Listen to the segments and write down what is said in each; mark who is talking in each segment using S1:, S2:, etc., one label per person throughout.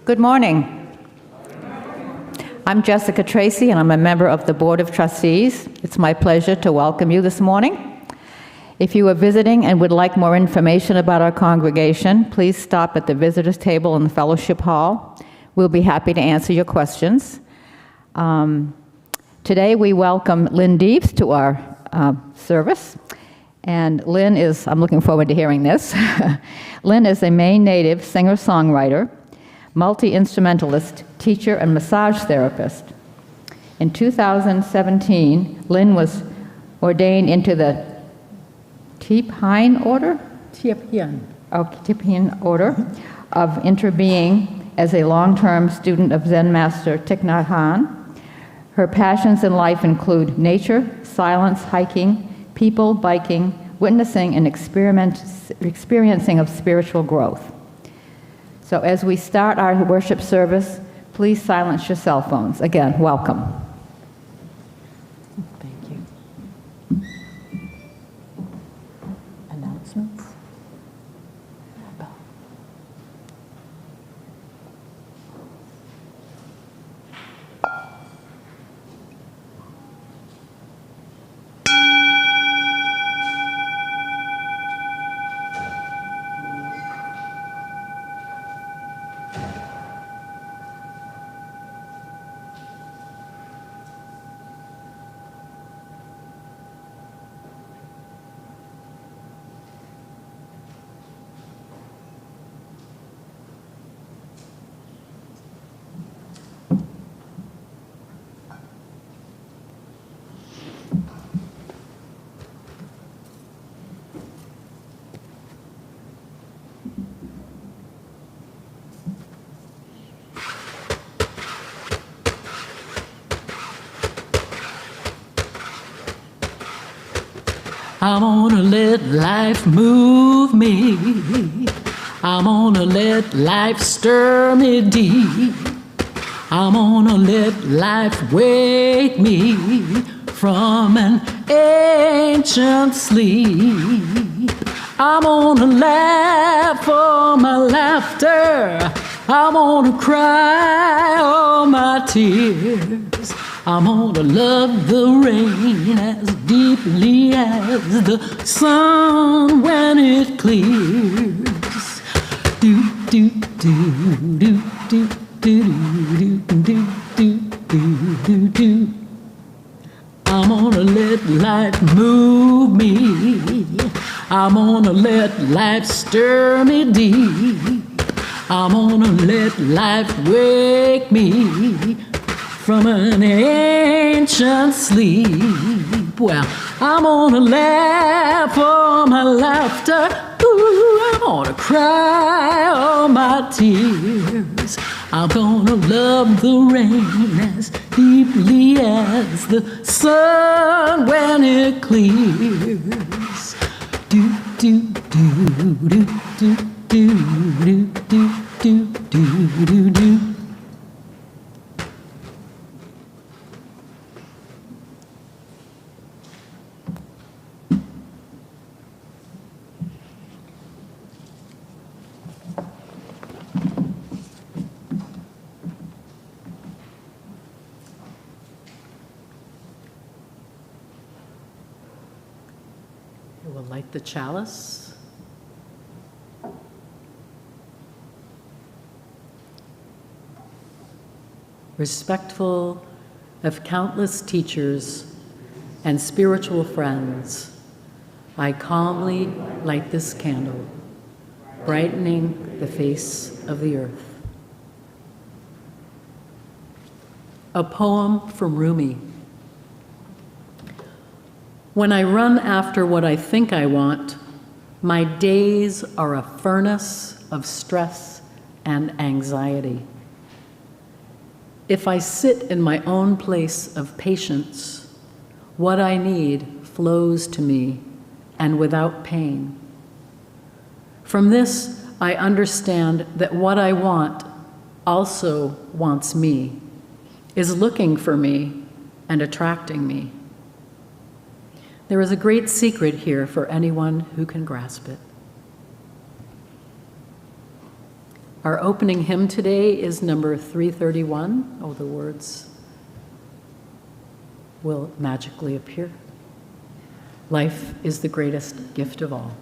S1: Good morning. I'm Jessica Tracy, and I'm a member of the Board of Trustees. It's my pleasure to welcome you this morning. If you are visiting and would like more information about our congregation, please stop at the visitors table in the fellowship hall. We'll be happy to answer your questions. Today we welcome Lynn Deeves to our service. And Lynn is, I'm looking forward to hearing this. Lynn is a Maine native singer-songwriter, multi-instrumentalist, teacher, and massage therapist. In 2017, Lynn was ordained into the Teep-Hein Order? Teep-Hein Order of Interbeing as a long-term student of Zen master Thich Nhat Hanh. Her passions in life include nature, silence, hiking, people, biking, witnessing, and experiencing of spiritual growth. So as we start our worship service, please silence your cell phones. Again, welcome. Thank you. Announcements?
S2: I'm gonna let life move me. I'm gonna let life stir me deep. I'm gonna let life wake me from an ancient sleep. I'm gonna laugh for my laughter. I'm gonna cry all my tears. I'm gonna love the rain as deeply as the sun when it clears. Do do do do do do do do do do do do. I'm gonna let life move me. I'm gonna let life stir me deep. I'm gonna let life wake me from an ancient sleep. Well, I'm gonna laugh for my laughter. Ooh, I'm gonna cry all my tears. I'm gonna love the rain as deeply as the sun when it clears. Do do do do do do do do do do do. We'll light the chalice. Respectful of countless teachers and spiritual friends, I calmly light this candle, brightening the face of the earth. A poem from Rumi. When I run after what I think I want, my days are a furnace of stress and anxiety. If I sit in my own place of patience, what I need flows to me and without pain. From this, I understand that what I want also wants me, is looking for me and attracting me. There is a great secret here for anyone who can grasp it. Our opening hymn today is number 331. Oh, the words will magically appear. Life is the greatest gift of all.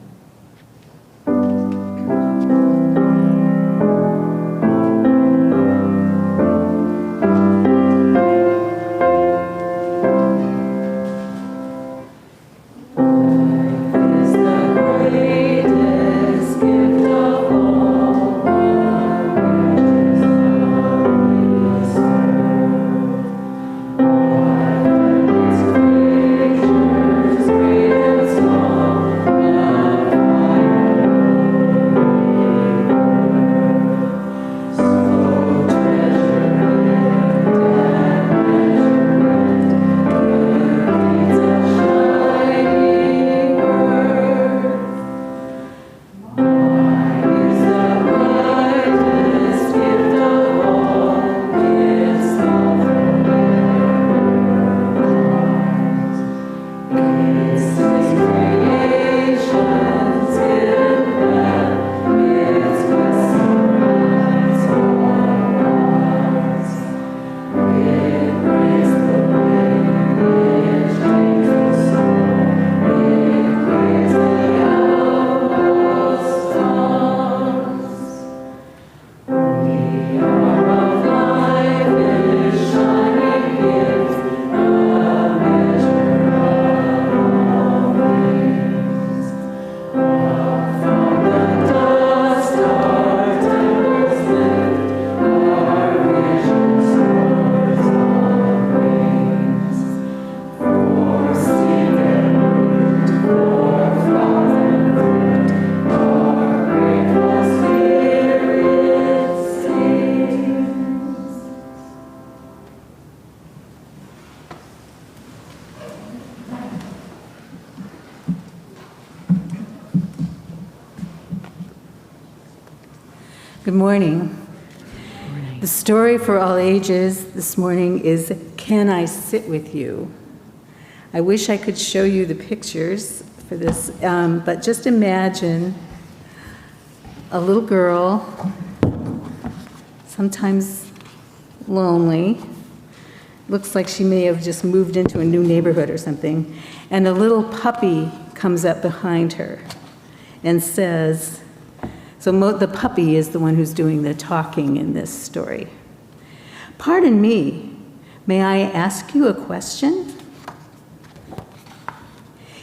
S3: Good morning. The story for all ages this morning is Can I Sit With You? I wish I could show you the pictures for this, but just imagine a little girl, sometimes lonely, looks like she may have just moved into a new neighborhood or something, and a little puppy comes up behind her and says, the puppy is the one who's doing the talking in this story. Pardon me, may I ask you a question?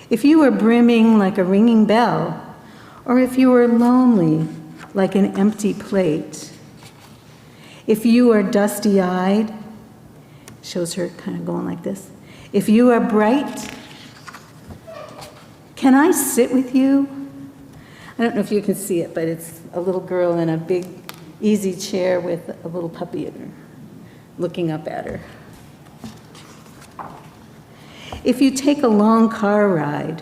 S3: If you were brimming like a ringing bell, or if you were lonely like an empty plate, if you are dusty-eyed, shows her kind of going like this, if you are bright, can I sit with you? I don't know if you can see it, but it's a little girl in a big, easy chair with a little puppy in her, looking up at her. If you take a long car ride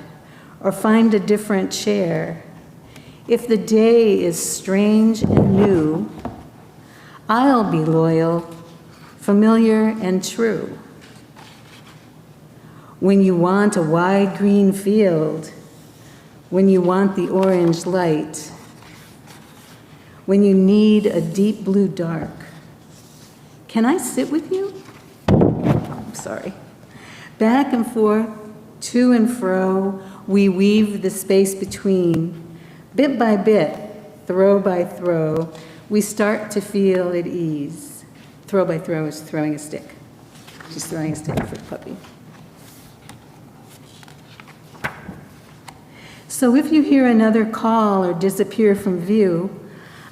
S3: or find a different chair, if the day is strange and new, I'll be loyal, familiar and true. When you want a wide green field, when you want the orange light, when you need a deep blue dark, can I sit with you? I'm sorry. Back and forth, to and fro, we weave the space between. Bit by bit, throw by throw, we start to feel at ease. Throw by throw is throwing a stick. She's throwing a stick for the puppy. So if you hear another call or disappear from view,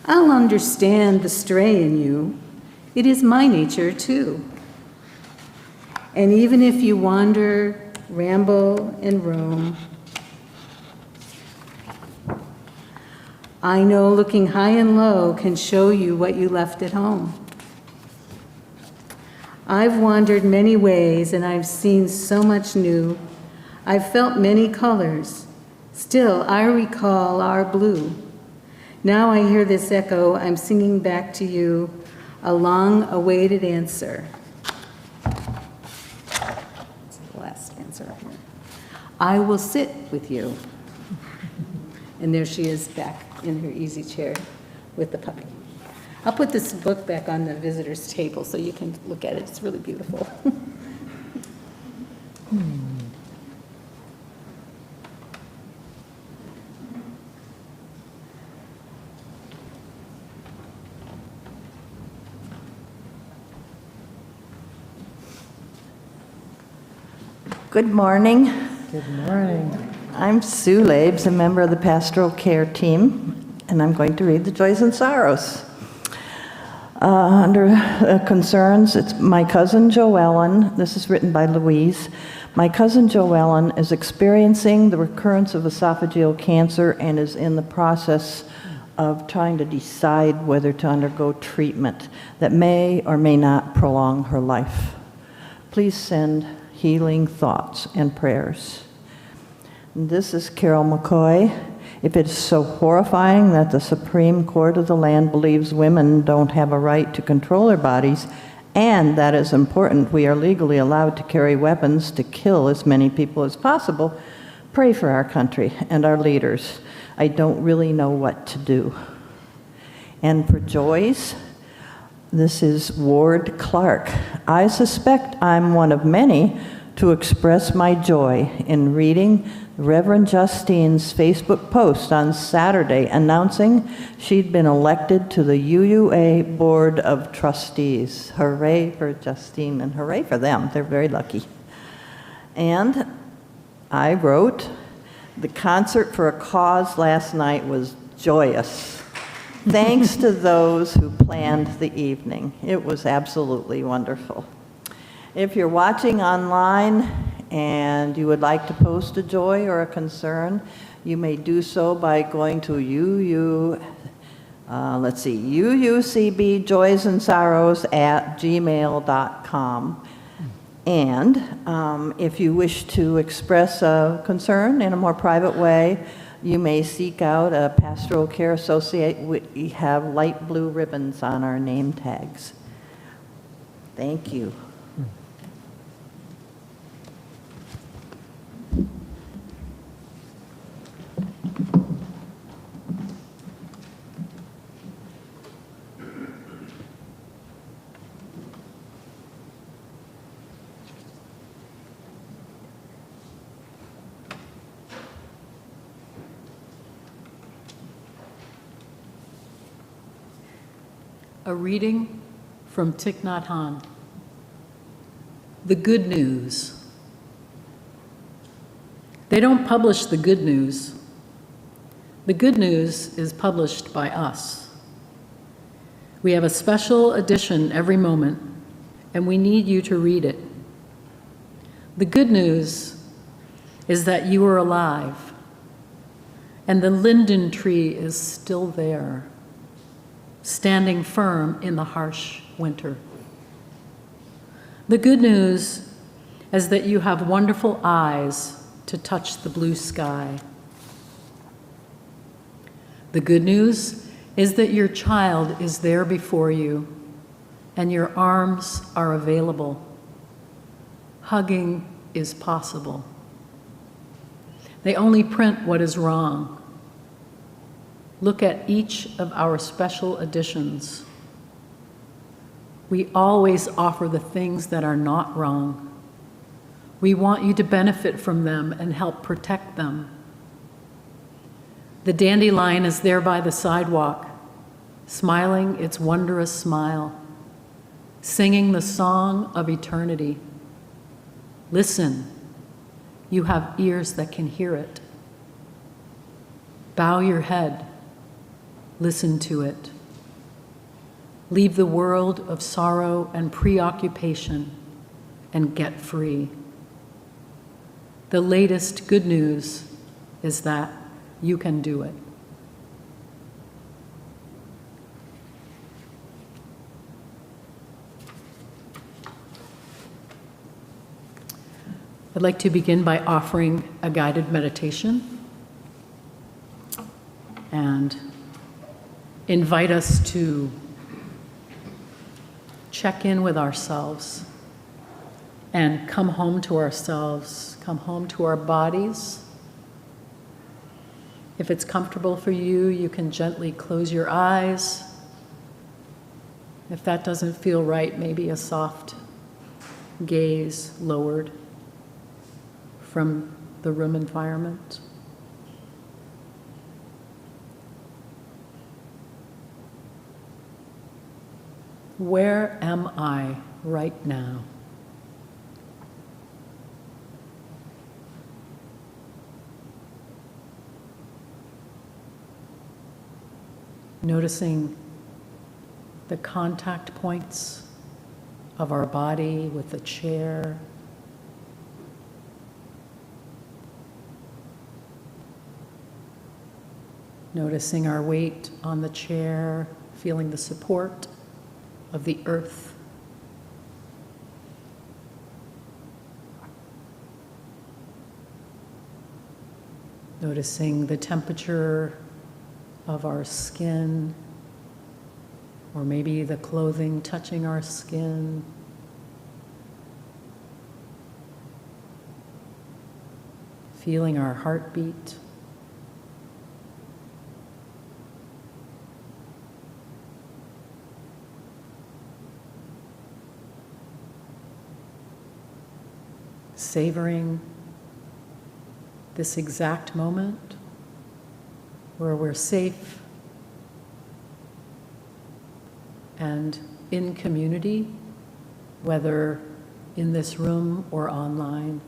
S3: I'll understand the stray in you. It is my nature too. And even if you wander, ramble, and roam, I know looking high and low can show you what you left at home. I've wandered many ways and I've seen so much new. I've felt many colors. Still, I recall our blue. Now I hear this echo, I'm singing back to you a long-awaited answer. That's the last answer right here. I will sit with you. And there she is back in her easy chair with the puppy. I'll put this book back on the visitor's table so you can look at it. It's really beautiful.
S4: Good morning.
S2: Good morning.
S4: I'm Sue Labes, a member of the pastoral care team, and I'm going to read the Joys and Sorrows. Under concerns, it's my cousin Joellen. This is written by Louise. My cousin Joellen is experiencing the recurrence of esophageal cancer and is in the process of trying to decide whether to undergo treatment that may or may not prolong her life. Please send healing thoughts and prayers. This is Carol McCoy. If it is so horrifying that the Supreme Court of the land believes women don't have a right to control their bodies, and that is important, we are legally allowed to carry weapons to kill as many people as possible, pray for our country and our leaders. I don't really know what to do. And for Joyce, this is Ward Clark. I suspect I'm one of many to express my joy in reading Reverend Justine's Facebook post on Saturday announcing she'd been elected to the UUA Board of Trustees. Hooray for Justine and hooray for them. They're very lucky. And I wrote, the concert for a cause last night was joyous. Thanks to those who planned the evening. It was absolutely wonderful. If you're watching online and you would like to post a joy or a concern, you may do so by going to UUCB Joys and Sorrows at gmail.com. And if you wish to express a concern in a more private way, you may seek out a pastoral care associate. We have light blue ribbons on our name tags. Thank you.
S2: A reading from Thich Nhat Hanh. The good news. They don't publish the good news. The good news is published by us. We have a special edition every moment, and we need you to read it. The good news is that you are alive, and the linden tree is still there, standing firm in the harsh winter. The good news is that you have wonderful eyes to touch the blue sky. The good news is that your child is there before you and your arms are available. Hugging is possible. They only print what is wrong. Look at each of our special editions. We always offer the things that are not wrong. We want you to benefit from them and help protect them. The dandelion is there by the sidewalk, smiling its wondrous smile, singing the song of eternity. Listen, you have ears that can hear it. Bow your head. Listen to it. Leave the world of sorrow and preoccupation and get free. The latest good news is that you can do it. I'd like to begin by offering a guided meditation and invite us to check in with ourselves and come home to ourselves, come home to our bodies. If it's comfortable for you, you can gently close your eyes If that doesn't feel right, maybe a soft gaze lowered from the room environment. Where am I right now? Noticing the contact points of our body with the chair. Noticing our weight on the chair, feeling the support of the earth. Noticing the temperature of our skin, or maybe the clothing touching our skin. Feeling our heartbeat. Savoring this exact moment where we're safe and in community, whether in this room or online,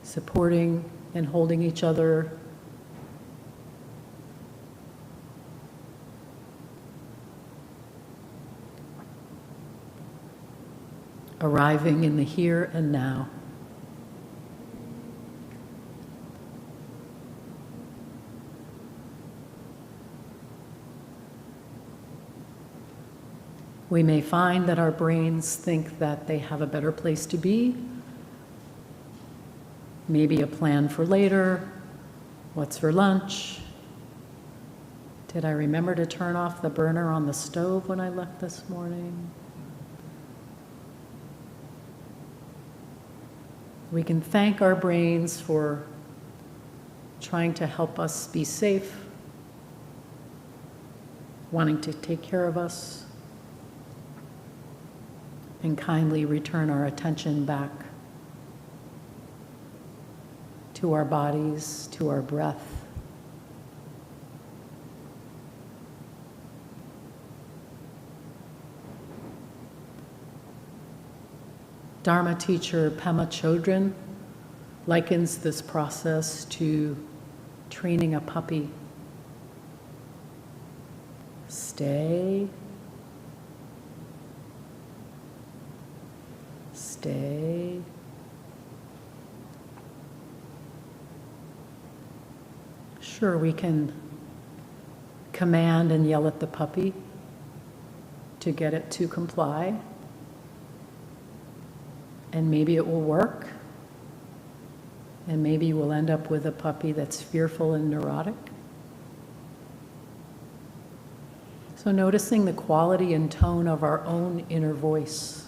S2: supporting and holding each other, arriving in the here and now. We may find that our brains think that they have a better place to be, maybe a plan for later, what's for lunch, did I remember to turn off the burner on the stove when I left this morning? We can thank our brains for trying to help us be safe, wanting to take care of us, and kindly return our attention back to our bodies, to our breath. Dharma teacher Pema Chodron likens this process to training a puppy. Stay. Stay. Sure, we can command and yell at the puppy to get it to comply, and maybe it will work, and maybe we'll end up with a puppy that's fearful and neurotic. So noticing the quality and tone of our own inner voice.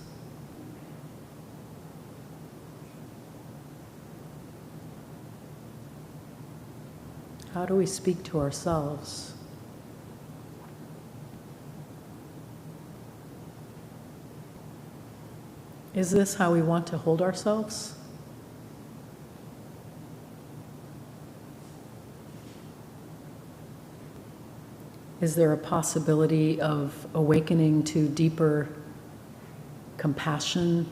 S2: How do we speak to ourselves? Is this how we want to hold ourselves? Is there a possibility of awakening to deeper compassion,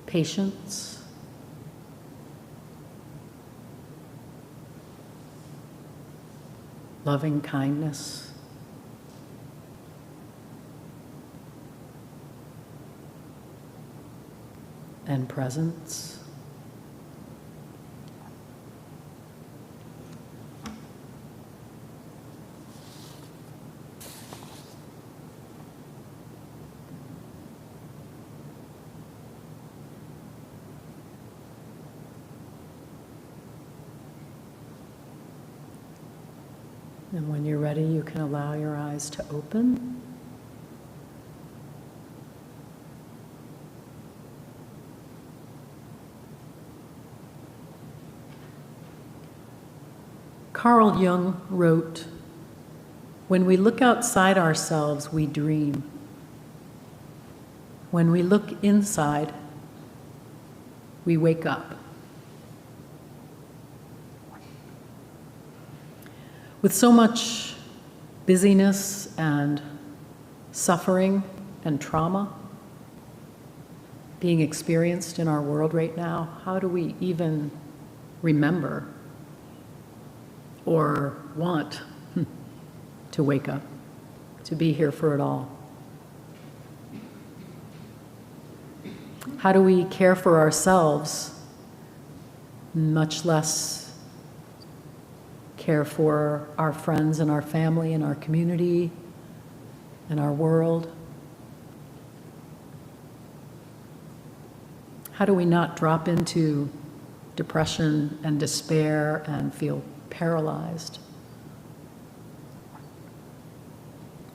S2: patience, loving kindness, and presence? And when you're ready, you can allow your eyes to open. Carl Jung wrote, "When we look outside ourselves, we dream. When we look inside, we wake up." With so much busyness and suffering and trauma being experienced in our world right now, how do we even remember or want to wake up, to be here for it all? How do we care for ourselves, much less care for our friends and our family and our community and our world? How do we not drop into depression and despair and feel paralyzed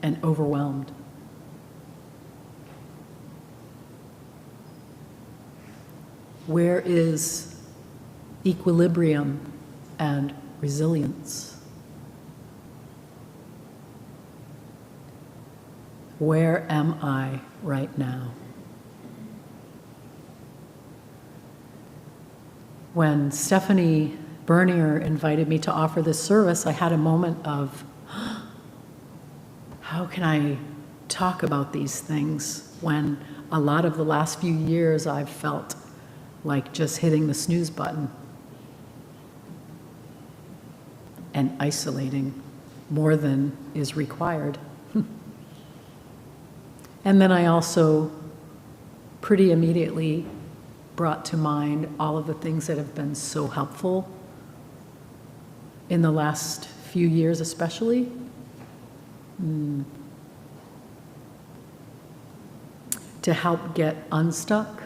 S2: and overwhelmed? Where is equilibrium and resilience? Where am I right now? When Stephanie Bernier invited me to offer this service, I had a moment of, how can I talk about these things when a lot of the last few years I've felt like just hitting the snooze button and isolating more than is required. And then I also pretty immediately brought to mind all of the things that have been so helpful in the last few years especially. To help get unstuck.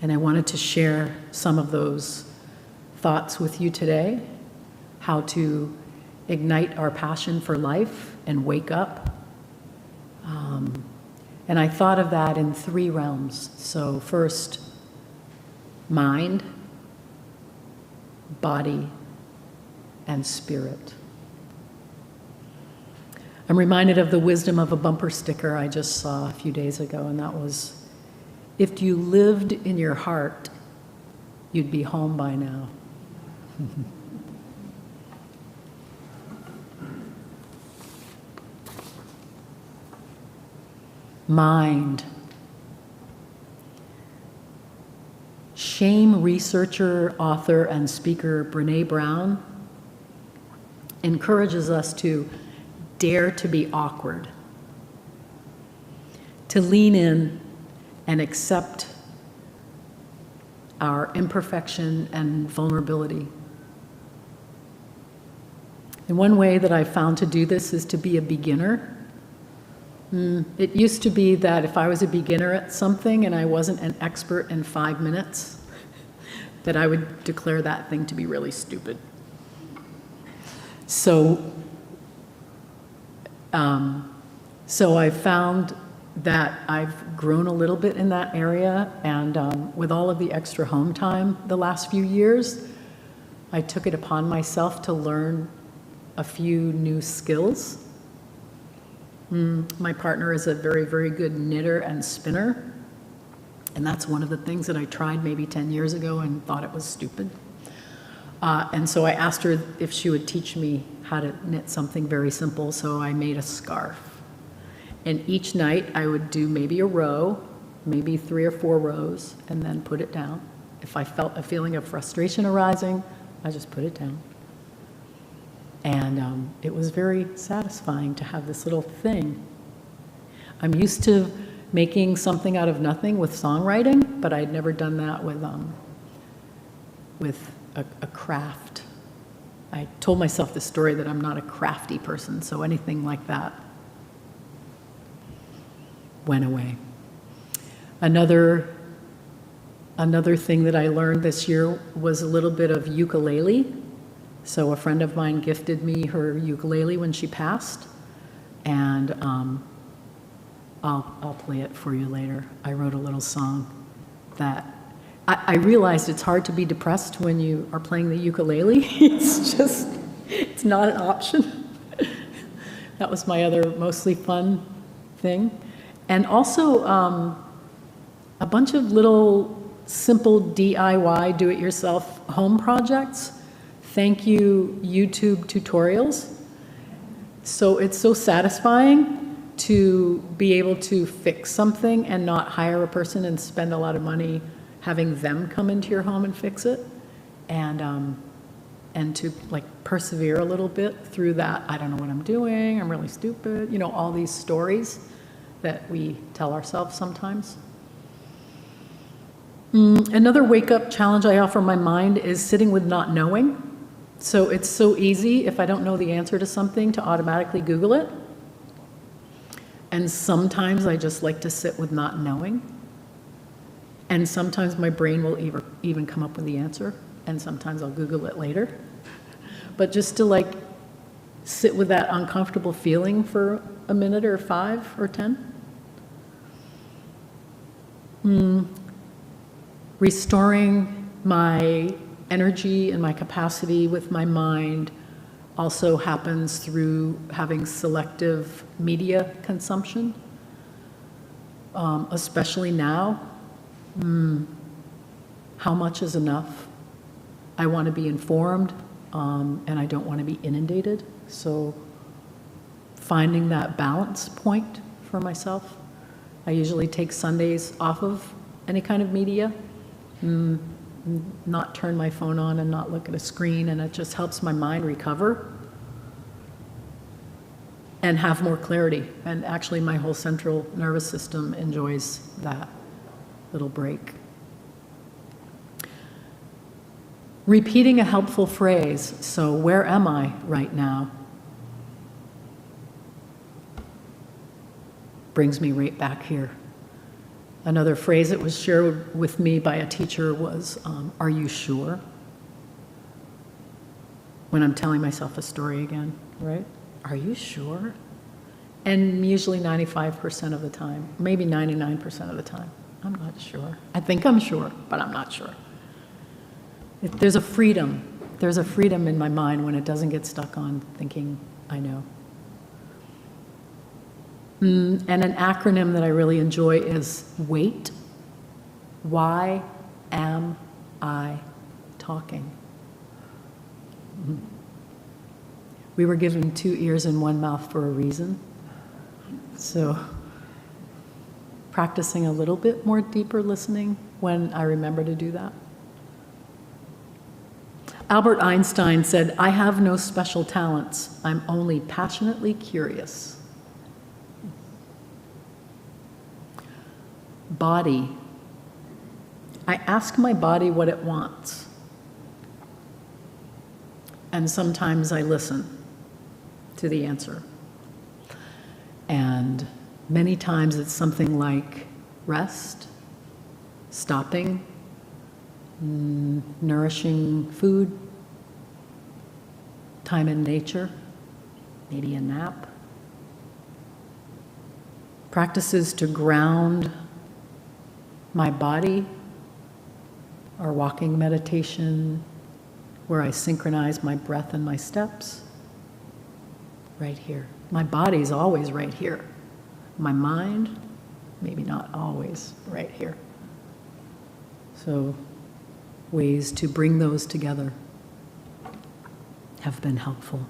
S2: And I wanted to share some of those thoughts with you today, how to ignite our passion for life and wake up. And I thought of that in 3 realms. So first, mind, body, and spirit. I'm reminded of the wisdom of a bumper sticker I just saw a few days ago, and that was, if you lived in your heart, you'd be home by now. Mind. Shame researcher, author, and speaker Brené Brown encourages us to dare to be awkward, to lean in and accept our imperfection and vulnerability. And one way that I've found to do this is to be a beginner. It used to be that if I was a beginner at something and I wasn't an expert in 5 minutes, that I would declare that thing to be really stupid. So I found that I've grown a little bit in that area, and with all of the extra home time the last few years, I took it upon myself to learn a few new skills. My partner is a very, very good knitter and spinner, and that's one of the things that I tried maybe 10 years ago and thought it was stupid. And so I asked her if she would teach me how to knit something very simple, so I made a scarf. And each night I would do maybe a row, maybe 3 or 4 rows, and then put it down. If I felt a feeling of frustration arising, I just put it down. And it was very satisfying to have this little thing. I'm used to making something out of nothing with songwriting, but I'd never done that with a craft. I told myself this story that I'm not a crafty person, so anything like that went away. Another thing that I learned this year was a little bit of ukulele. So a friend of mine gifted me her ukulele when she passed, and I'll play it for you later. I wrote a little song that I realized it's hard to be depressed when you are playing the ukulele. It's not an option. That was my other mostly fun thing. And also a bunch of little simple DIY, do-it-yourself home projects. Thank you, YouTube tutorials. So it's so satisfying to be able to fix something and not hire a person and spend a lot of money having them come into your home and fix it, and to like persevere a little bit through that. I don't know what I'm doing, I'm really stupid, you know, all these stories that we tell ourselves sometimes. Another wake-up challenge I offer my mind is sitting with not knowing. So it's so easy, if I don't know the answer to something, to automatically Google it. And sometimes I just like to sit with not knowing. And sometimes my brain will even come up with the answer, and sometimes I'll Google it later. But just to like sit with that uncomfortable feeling for a minute or 5 or 10. Restoring my energy and my capacity with my mind also happens through having selective media consumption, especially now. How much is enough? I want to be informed, and I don't want to be inundated. So finding that balance point for myself. I usually take Sundays off of any kind of media, not turn my phone on and not look at a screen, and it just helps my mind recover and have more clarity. And actually my whole central nervous system enjoys that little break. Repeating a helpful phrase. So where am I right now? Brings me right back here. Another phrase that was shared with me by a teacher was, are you sure? When I'm telling myself a story again, right? Are you sure? And usually 95% of the time, maybe 99% of the time, I'm not sure. I think I'm sure, but I'm not sure. There's a freedom in my mind when it doesn't get stuck on thinking I know. And an acronym that I really enjoy is WAIT. Why am I talking? We were given 2 ears and 1 mouth for a reason. So practicing a little bit more deeper listening when I remember to do that. Albert Einstein said, I have no special talents. I'm only passionately curious. Body. I ask my body what it wants. And sometimes I listen to the answer. And many times it's something like rest, stopping, nourishing food, time in nature, maybe a nap. Practices to ground my body, or walking meditation, where I synchronize my breath and my steps, right here. My body's always right here. My mind, maybe not always right here. So ways to bring those together have been helpful.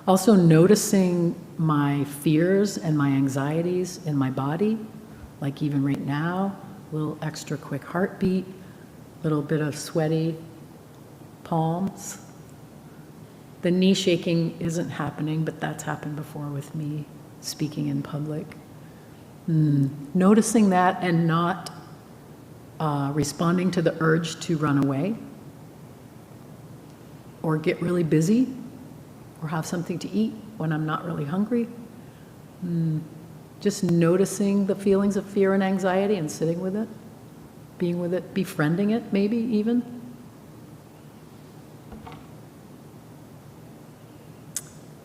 S2: Also noticing my fears and my anxieties in my body, like even right now, a little extra quick heartbeat, a little bit of sweaty palms. The knee shaking isn't happening, but that's happened before with me speaking in public. Noticing that and not responding to the urge to run away or get really busy or have something to eat when I'm not really hungry. Just noticing the feelings of fear and anxiety and sitting with it, being with it, befriending it maybe even.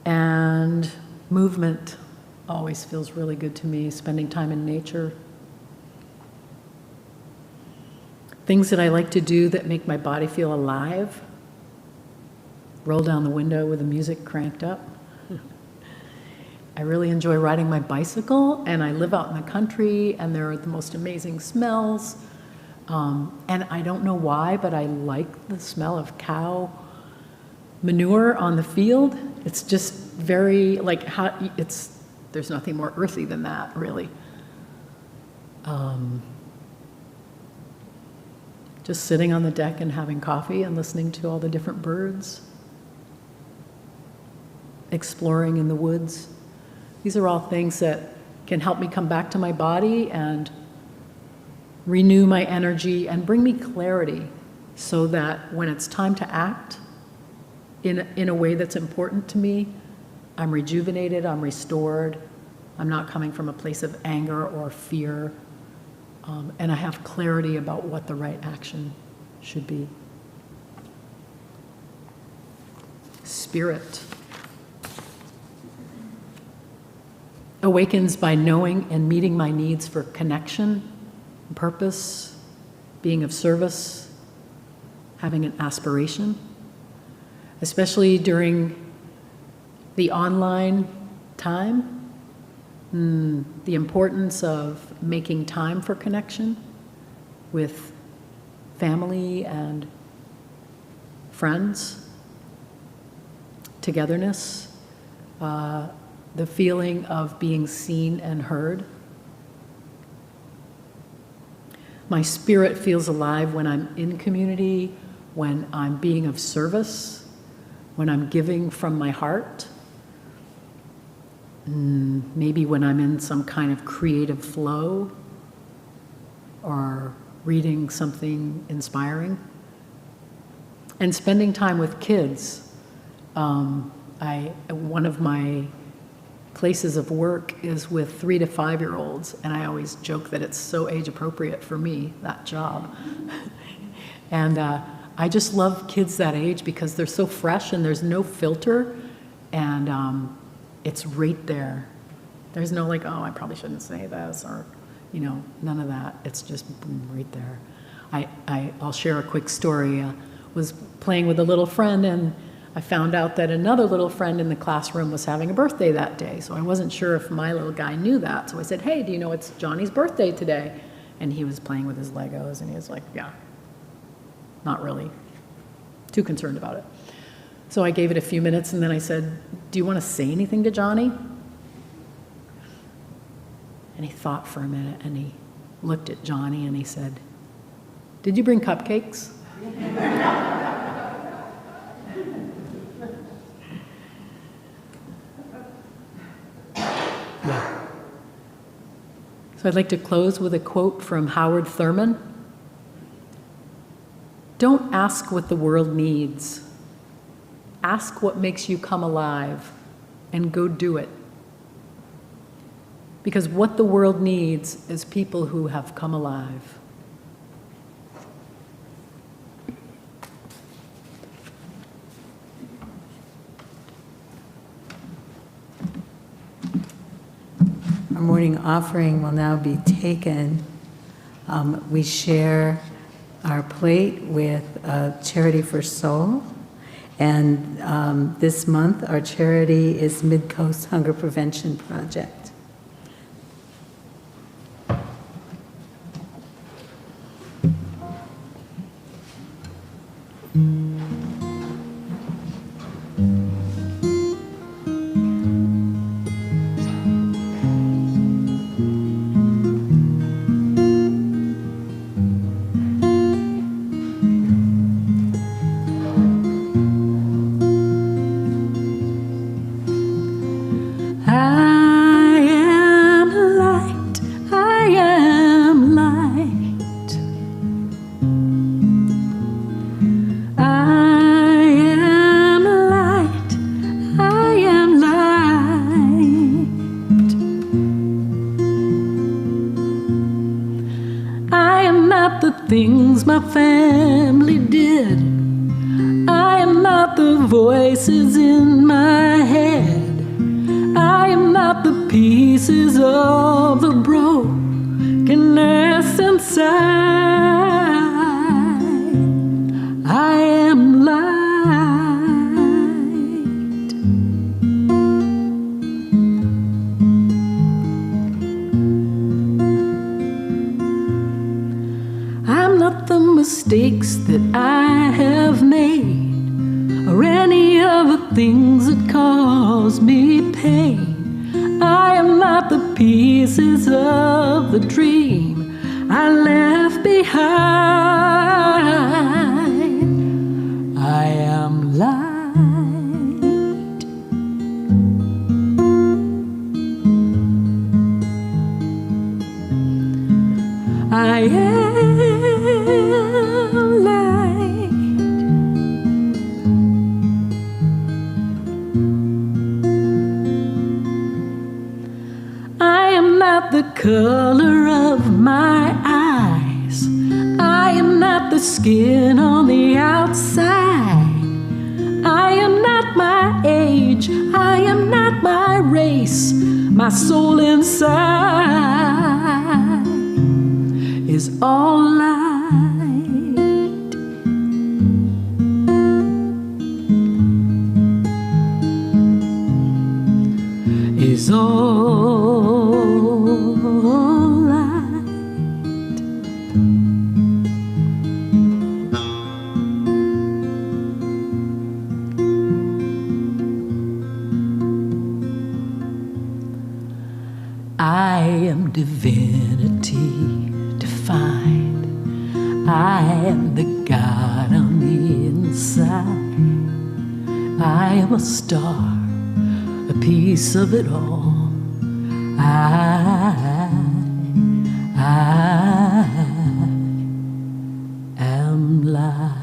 S2: And movement always feels really good to me, spending time in nature. Things that I like to do that make my body feel alive. Roll down the window with the music cranked up. I really enjoy riding my bicycle, and I live out in the country, and there are the most amazing smells. And I don't know why, but I like the smell of cow manure on the field. It's just very, like, there's nothing more earthy than that, really. Just sitting on the deck and having coffee and listening to all the different birds. Exploring in the woods. These are all things that can help me come back to my body and renew my energy and bring me clarity so that when it's time to act in a way that's important to me, I'm rejuvenated, I'm restored, I'm not coming from a place of anger or fear, and I have clarity about what the right action should be. Spirit awakens by knowing and meeting my needs for connection, purpose, being of service, having an aspiration, especially during the online time, the importance of making time for connection with family and friends, togetherness, the feeling of being seen and heard. My spirit feels alive when I'm in community, when I'm being of service, when I'm giving from my heart, maybe when I'm in some kind of creative flow or reading something inspiring. And spending time with kids. One of my places of work is with 3 to 5-year-olds, and I always joke that it's so age appropriate for me, that job. And I just love kids that age because they're so fresh and there's no filter, and it's right there. There's no like, oh, I probably shouldn't say this, or, none of that. It's just boom, right there. I'll share a quick story. Was playing with a little friend, and I found out that another little friend in the classroom was having a birthday that day. So I wasn't sure if my little guy knew that. So I said, hey, do you know it's Johnny's birthday today? And he was playing with his Legos, and he was like, yeah, not really too concerned about it. So I gave it a few minutes, and then I said, do you want to say anything to Johnny? And he thought for a minute, and he looked at Johnny, and he said, did you bring cupcakes? Yeah. So I'd like to close with a quote from Howard Thurman. Don't ask what the world needs. Ask what makes you come alive, and go do it. Because what the world needs is people who have come alive.
S3: Our morning offering will now be taken. We share our plate with Charity for Soul. And this month, our charity is Mid-Coast Hunger Prevention Project.
S2: Things my family did. I am not the voices in my head. I am not the pieces of the brokenness inside. not the mistakes that I have made, or any of the things that cause me pain. I am not the pieces of the dream I left behind. I am light. I am light. I am not the color of my eyes. I am not the skin on the outside. I am not my age. I am not my race. My soul inside is all light. Is all light. I am divinity defined. I am the God on the inside. I am a star, a piece of it all. I am light.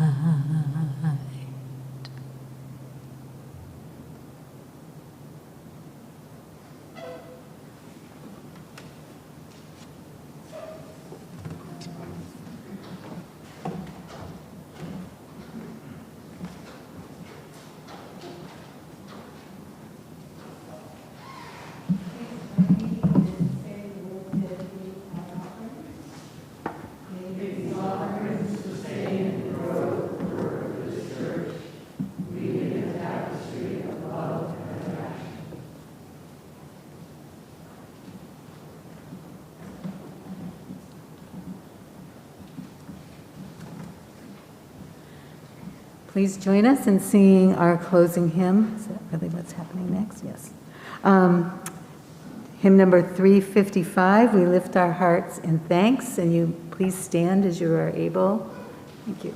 S3: Please join us in singing our closing hymn. Is that really what's happening next? Yes. Hymn number 355, We Lift Our Hearts in Thanks, and you please stand as you are able. Thank you.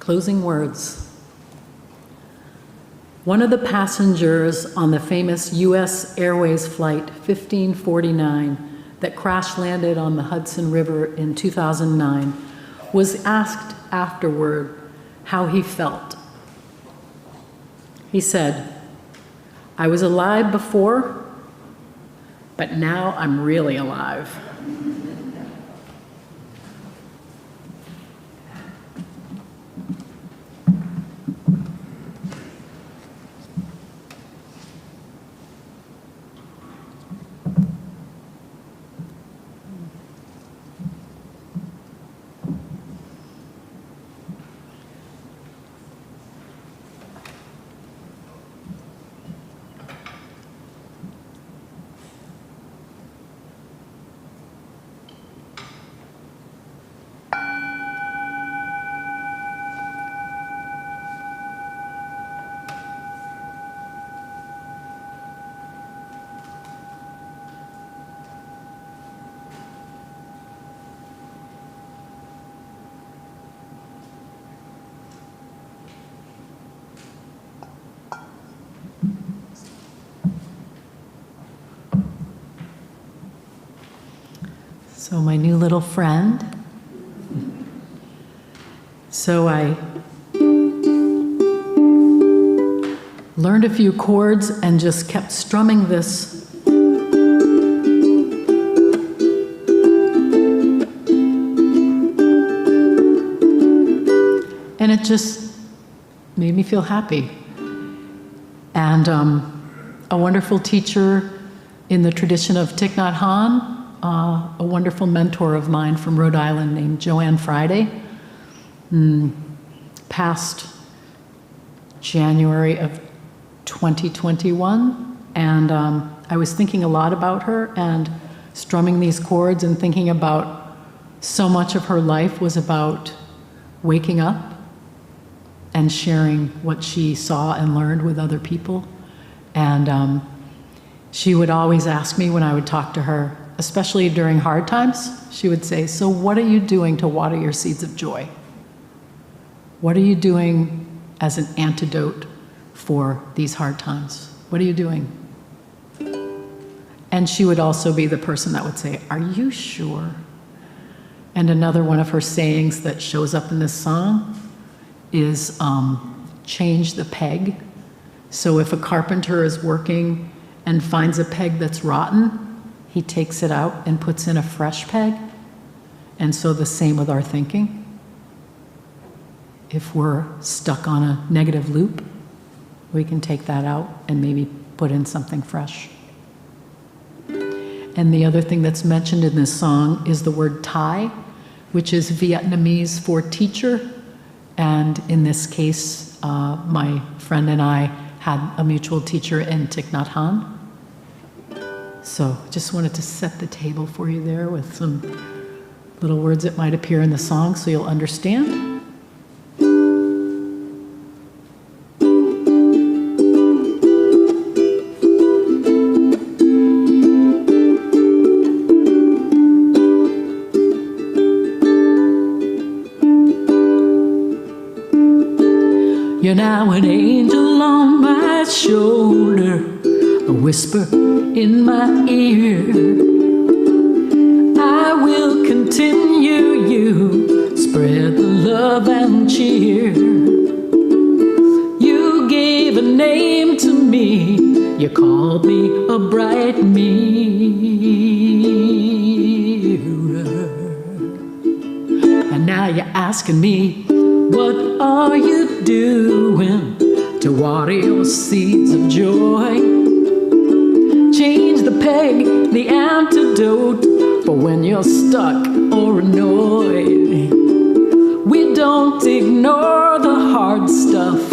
S2: Closing words. One of the passengers on the famous U.S. Airways flight 1549 that crash landed on the Hudson River in 2009, was asked afterward how he felt. He said, "I was alive before, but now I'm really alive." So my new little friend. So I learned a few chords and just kept strumming this. And it just made me feel happy. And a wonderful teacher in the tradition of Thich Nhat Hanh, a wonderful mentor of mine from Rhode Island named Joanne Friday, passed January of 2021, and I was thinking a lot about her and strumming these chords and thinking about so much of her life was about waking up and sharing what she saw and learned with other people. And she would always ask me when I would talk to her, especially during hard times, she would say, "So what are you doing to water your seeds of joy? What are you doing as an antidote for these hard times? What are you doing?" And she would also be the person that would say, "Are you sure?" And another one of her sayings that shows up in this song is change the peg. So if a carpenter is working and finds a peg that's rotten, he takes it out and puts in a fresh peg. And so the same with our thinking. If we're stuck on a negative loop, we can take that out and maybe put in something fresh. And the other thing that's mentioned in this song is the word Thai, which is Vietnamese for teacher. And in this case, my friend and I had a mutual teacher in Thich Nhat Hanh. So just wanted to set the table for you there with some little words that might appear in the song so you'll understand. You're now an angel on my shoulder, a whisper in my ear. I will continue you, spread the love and cheer. You gave a name to me, you called me a bright mirror. And now you're asking me, what are you doing to water your seeds of joy? Change the peg, the antidote for when you're stuck or annoyed. We don't ignore the hard stuff,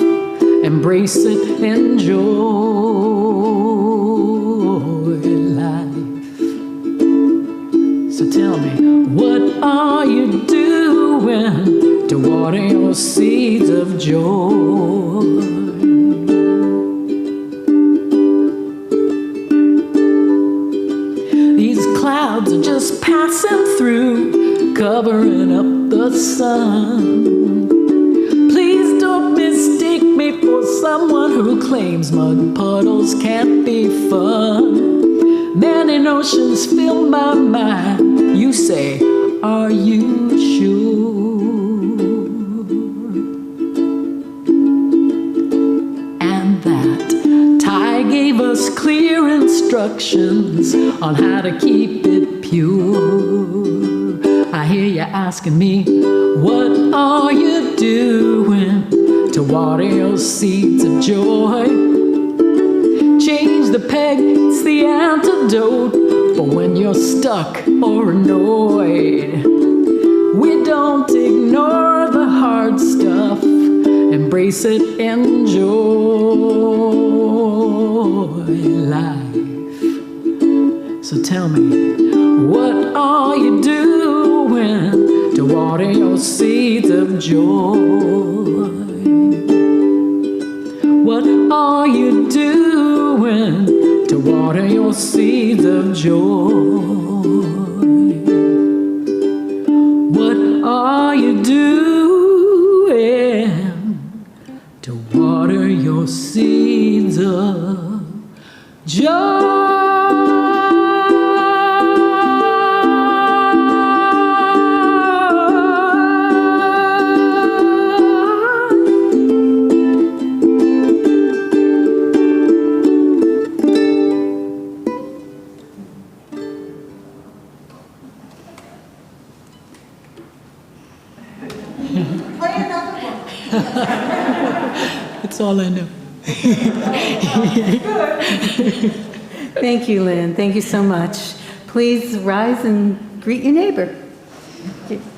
S2: embrace it, enjoy life. So tell me, what are you doing to water your seeds of joy? These clouds are just passing through, covering up the sun. Please don't mistake me for someone who claims mud puddles can't be fun. Many notions fill my mind. You say, are you sure? And that Ty gave us clear instructions on how to keep it pure. I hear you asking me, what are you doing to water your seeds of joy? Change the peg, it's the antidote for when you're stuck or annoyed. We don't ignore the hard stuff, embrace it, enjoy life. So tell me, what are you doing to water your seeds of joy? What are you doing to water your seeds of joy? What are you doing to water your seeds of joy? That's all I know.
S3: Thank you, Lynn. Thank you so much. Please rise and greet your neighbor. Thank you.